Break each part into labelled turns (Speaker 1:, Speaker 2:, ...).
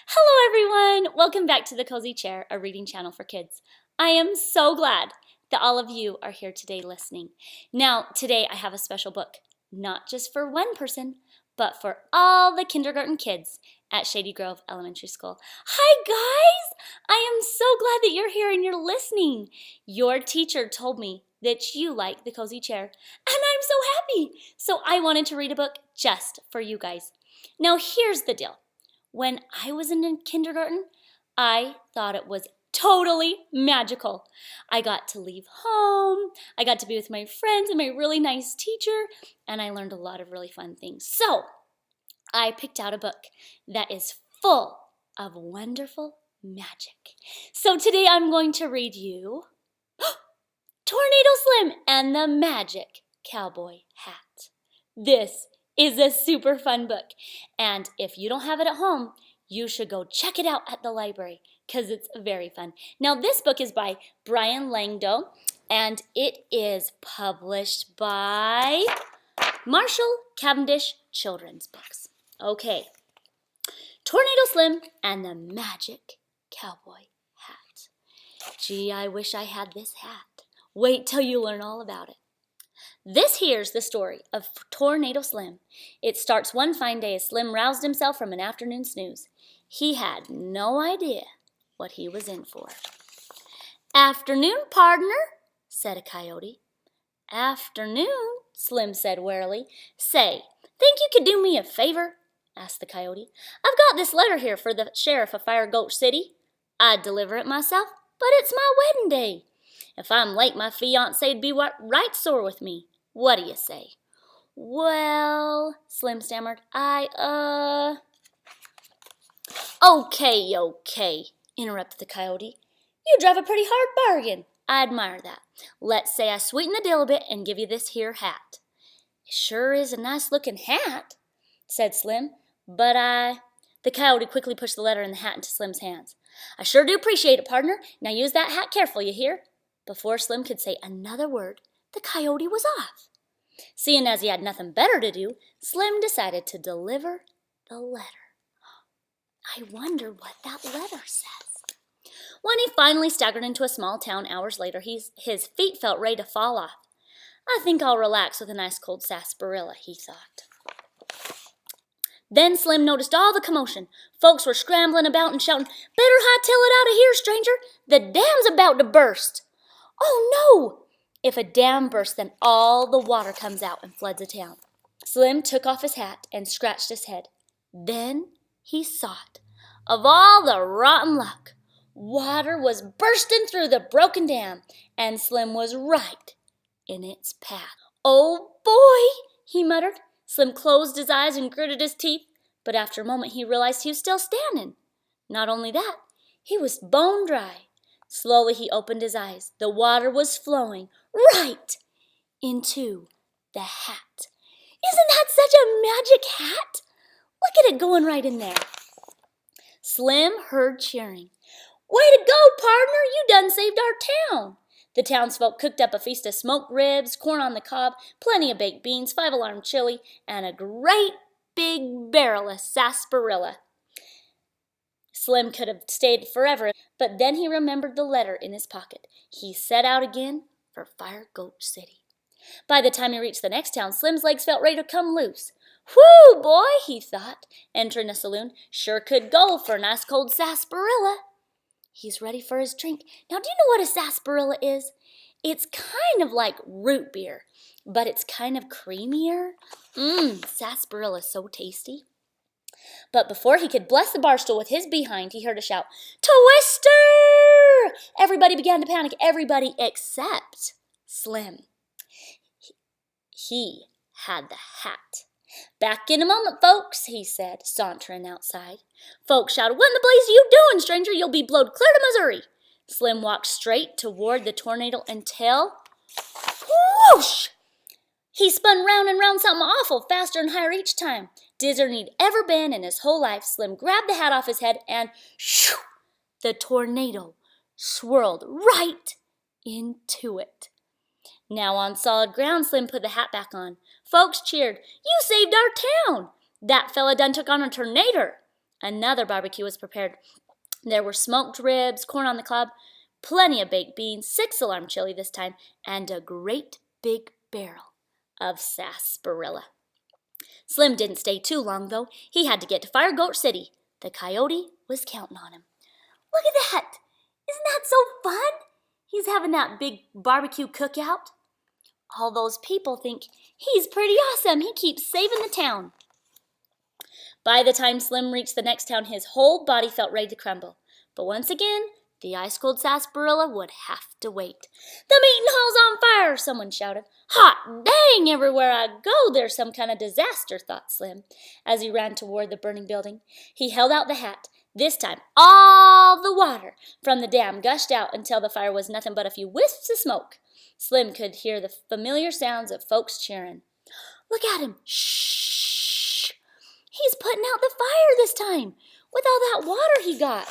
Speaker 1: Hello everyone! Welcome back to the Cozy Chair, a reading channel for kids. I am so glad that all of you are here today listening. Now, today I have a special book, not just for one person, but for all the kindergarten kids at Shady Grove Elementary School. Hi guys! I am so glad that you're here and you're listening. Your teacher told me that you like the Cozy Chair, and I'm so happy. So I wanted to read a book just for you guys. Now here's the deal. When I was in kindergarten, I thought it was totally magical. I got to leave home, I got to be with my friends and my really nice teacher, and I learned a lot of really fun things. So, I picked out a book that is full of wonderful magic. So today I'm going to read you Tornado Slim and the Magic Cowboy Hat. This is a super fun book, and if you don't have it at home, you should go check it out at the library because it's very fun. Now, this book is by Bryan Langdo, and it is published by Marshall Cavendish Children's Books. Okay, Tornado Slim and the Magic Cowboy Hat. Gee, I wish I had this hat. Wait till you learn all about it. This here's the story of Tornado Slim. It starts one fine day as Slim roused himself from an afternoon snooze. He had no idea what he was in for. "Afternoon, pardner," said a coyote. "Afternoon," Slim said warily. "Say, think you could do me a favor?" asked the coyote. "I've got this letter here for the sheriff of Gultch City. I'd deliver it myself, but it's my wedding day. If I'm late, my fiancé'd be right sore with me. What do you say?" "Well," Slim stammered, Okay, interrupted the coyote. "You drive a pretty hard bargain. I admire that. Let's say I sweeten the deal a bit and give you this here hat." "It sure is a nice-looking hat," said Slim, "but The coyote quickly pushed the letter and the hat into Slim's hands. "I sure do appreciate it, partner. Now use that hat careful, you hear?" Before Slim could say another word, the coyote was off. Seeing as he had nothing better to do, Slim decided to deliver the letter. I wonder what that letter says. When he finally staggered into a small town hours later, his feet felt ready to fall off. "I think I'll relax with a nice cold sarsaparilla," he thought. Then Slim noticed all the commotion. Folks were scrambling about and shouting, "Better hightail it out of here, stranger! The dam's about to burst!" "Oh, no! If a dam bursts, then all the water comes out and floods a town." Slim took off his hat and scratched his head. Then he saw it. Of all the rotten luck, water was bursting through the broken dam, and Slim was right in its path. "Oh, boy," he muttered. Slim closed his eyes and gritted his teeth, but after a moment he realized he was still standing. Not only that, he was bone dry. Slowly he opened his eyes. The water was flowing right into the hat. "Isn't that such a magic hat? Look at it going right in there." Slim heard cheering. "Way to go, partner! You done saved our town." The townsfolk cooked up a feast of smoked ribs, corn on the cob, plenty of baked beans, 5-alarm chili, and a great big barrel of sarsaparilla. Slim could have stayed forever, but then he remembered the letter in his pocket. He set out again for Gultch City. By the time he reached the next town, Slim's legs felt ready to come loose. "Whew, boy," he thought, entering a saloon. "Sure could go for a nice cold sarsaparilla." He's ready for his drink. Now, do you know what a sarsaparilla is? It's kind of like root beer, but it's kind of creamier. Sarsaparilla is so tasty. But before he could bless the barstool with his behind, he heard a shout, "Twister!" Everybody began to panic, everybody except Slim. He had the hat. "Back in a moment, folks," he said, sauntering outside. Folks shouted, "What in the blaze are you doing, stranger? You'll be blowed clear to Missouri." Slim walked straight toward the tornado until, whoosh! He spun round and round something awful, faster and higher each time. Dizzier than he'd ever been in his whole life, Slim grabbed the hat off his head and, shoo! The tornado swirled right into it. Now on solid ground, Slim put the hat back on. Folks cheered, "You saved our town! That fella done took on a tornado." Another barbecue was prepared. There were smoked ribs, corn on the cob, plenty of baked beans, 6-alarm chili this time, and a great big barrel of sarsaparilla. Slim didn't stay too long, though. He had to get to Fire Gulch City. The Coyote was counting on him. Look at that! Isn't that so fun? He's having that big barbecue cookout. All those people think he's pretty awesome. He keeps saving the town. By the time Slim reached the next town, his whole body felt ready to crumble. But once again, the ice-cold sarsaparilla would have to wait. "The meeting hall's on fire!" someone shouted. "Hot dang! Everywhere I go, there's some kind of disaster," thought Slim, as he ran toward the burning building. He held out the hat. This time, all the water from the dam gushed out until the fire was nothing but a few wisps of smoke. Slim could hear the familiar sounds of folks cheering. "Look at him! Shh! He's putting out the fire this time with all that water he got."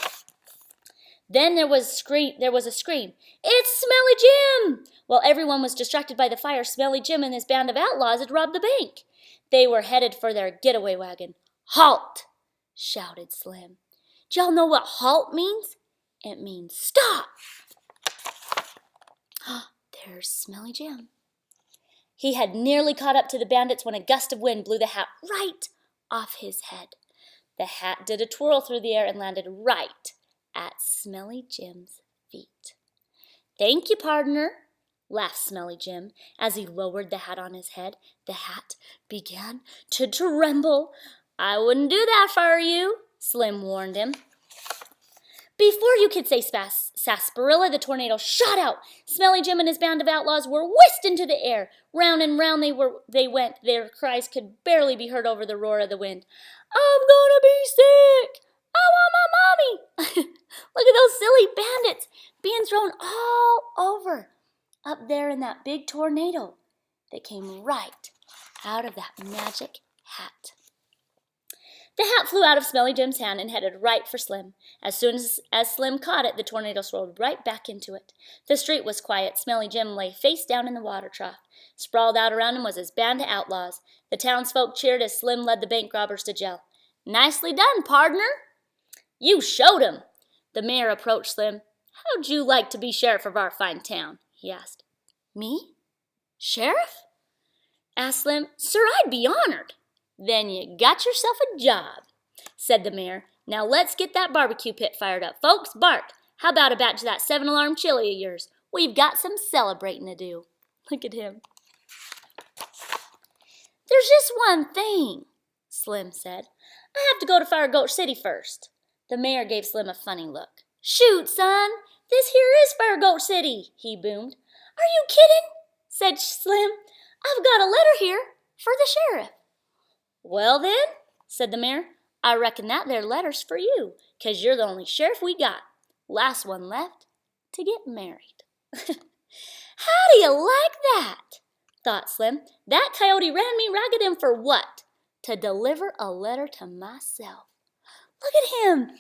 Speaker 1: Then there was a scream. "It's Smelly Jim!" While everyone was distracted by the fire, Smelly Jim and his band of outlaws had robbed the bank. They were headed for their getaway wagon. "Halt!" shouted Slim. Do y'all know what halt means? It means stop. There's Smelly Jim. He had nearly caught up to the bandits when a gust of wind blew the hat right off his head. The hat did a twirl through the air and landed right at Smelly Jim's feet. "Thank you, partner," laughed Smelly Jim as he lowered the hat on his head. The hat began to tremble. "I wouldn't do that if I were you," Slim warned him. Before you could say sarsaparilla, the tornado shot out. Smelly Jim and his band of outlaws were whisked into the air. Round and round they went. Their cries could barely be heard over the roar of the wind. "I'm gonna be sick! I want my mommy!" Look at those silly bandits being thrown all over up there in that big tornado that came right out of that magic hat. The hat flew out of Smelly Jim's hand and headed right for Slim. As soon as Slim caught it, the tornado swirled right back into it. The street was quiet. Smelly Jim lay face down in the water trough. Sprawled out around him was his band of outlaws. The townsfolk cheered as Slim led the bank robbers to jail. "Nicely done, pardner." "You showed 'em." The mayor approached Slim. "How'd you like to be sheriff of our fine town?" he asked. "Me? Sheriff?" asked Slim. "Sir, I'd be honored." "Then you got yourself a job," said the mayor. "Now let's get that barbecue pit fired up. Folks, bark. How about a batch of that 7-alarm chili of yours? We've got some celebrating to do." Look at him. "There's just one thing," Slim said. "I have to go to Fire Gulch City first." The mayor gave Slim a funny look. "Shoot, son. This here is Fire Gulch City," he boomed. "Are you kidding?" said Slim. "I've got a letter here for the sheriff." "Well then," said the mayor, "I reckon that there letter's for you, 'cause you're the only sheriff we got. Last one left to get married." "How do you like that?" thought Slim. "That coyote ran me ragged, and for what? To deliver a letter to myself. Look at him.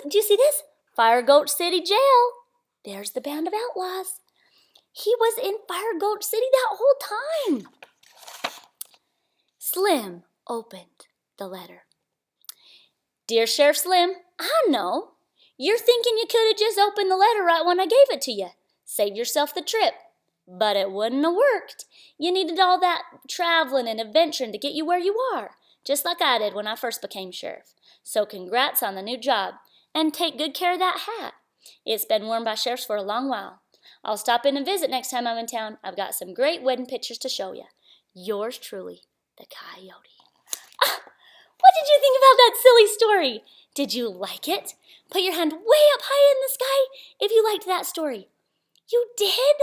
Speaker 1: Do you see this? Fire Gulch City Jail. There's the band of outlaws. He was in Fire Gulch City that whole time." Slim opened the letter. "Dear Sheriff Slim, I know. You're thinking you could have just opened the letter right when I gave it to you. Saved yourself the trip. But it wouldn't have worked. You needed all that traveling and adventuring to get you where you are, just like I did when I first became sheriff. So congrats on the new job, and take good care of that hat. It's been worn by sheriffs for a long while. I'll stop in and visit next time I'm in town. I've got some great wedding pictures to show you. Yours truly, the Coyote." What did you think about that silly story? Did you like it? Put your hand way up high in the sky if you liked that story. You did?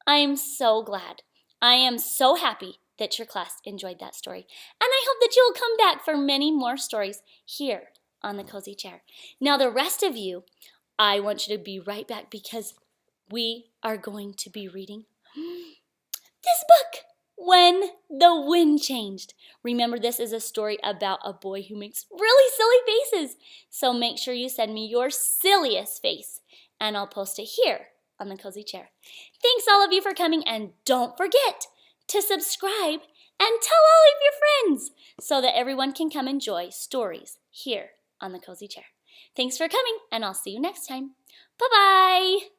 Speaker 1: I'm so glad. I am so happy that your class enjoyed that story. And I hope that you'll come back for many more stories here on the Cozy Chair. Now the rest of you, I want you to be right back because we are going to be reading this book, When the Wind Changed. Remember, this is a story about a boy who makes really silly faces. So make sure you send me your silliest face, and I'll post it here on the Cozy Chair. Thanks all of you for coming, and don't forget to subscribe and tell all of your friends so that everyone can come enjoy stories here on the Cozy Chair. Thanks for coming, and I'll see you next time. Bye-bye!